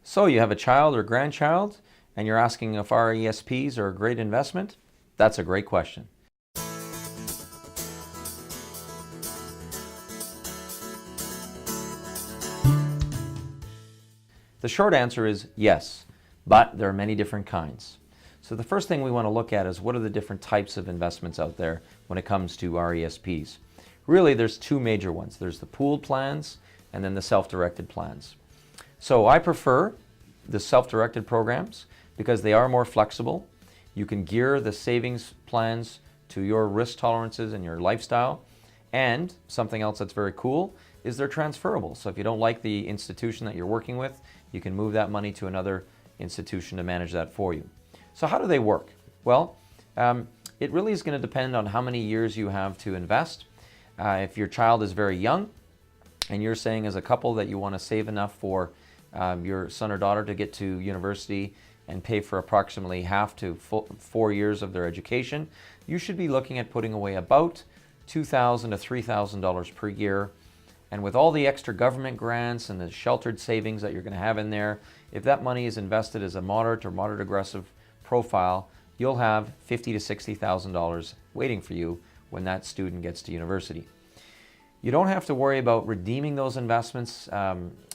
So you have a child or grandchild and you're asking if RESPs are a great investment? That's a great question. The short answer is yes, but there are many different kinds. So the first thing we want to look at is what are the different types of investments out there when it comes to RESPs. Really, there's two major ones. There's the pooled plans and then the self-directed plans. So I prefer the self-directed programs because they are more flexible. You can gear the savings plans to your risk tolerances and your lifestyle. And something else that's very cool is they're transferable. So if you don't like the institution that you're working with, you can move that money to another institution to manage that for you. So how do they work? Well, it really is going to depend on how many years you have to invest. If your child is very young and you're saying as a couple that you want to save enough for your son or daughter to get to university and pay for approximately half to 4 years of their education, you should be looking at putting away about $2,000 to $3,000 per year. And with all the extra government grants and the sheltered savings that you're going to have in there, if that money is invested as a moderate or moderate aggressive profile, you'll have $50,000 to $60,000 waiting for you when that student gets to university. You don't have to worry about redeeming those investments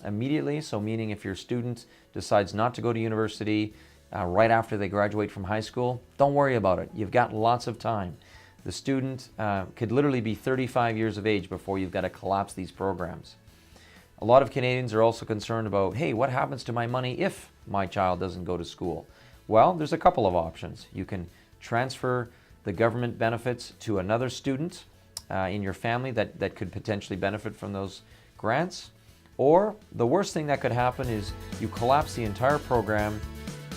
immediately. So meaning if your student decides not to go to university right after they graduate from high school, don't worry about it. You've got lots of time. The student could literally be 35 years of age before you've got to collapse these programs. A lot of Canadians are also concerned about, hey, what happens to my money if my child doesn't go to school? Well, there's a couple of options. You can transfer the government benefits to another student in your family that could potentially benefit from those grants. Or the worst thing that could happen is you collapse the entire program.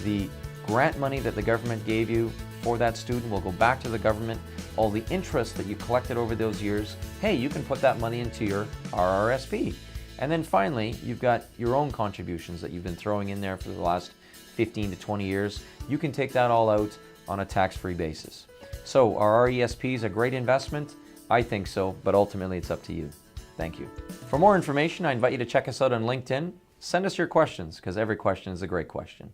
The grant money that the government gave you for that student will go back to the government. All the interest that you collected over those years, hey, you can put that money into your RRSP. And then finally, you've got your own contributions that you've been throwing in there for the last 15 to 20 years. You can take that all out on a tax-free basis. So are RESPs a great investment? I think so, but ultimately it's up to you. Thank you. For more information, I invite you to check us out on LinkedIn. Send us your questions, because every question is a great question.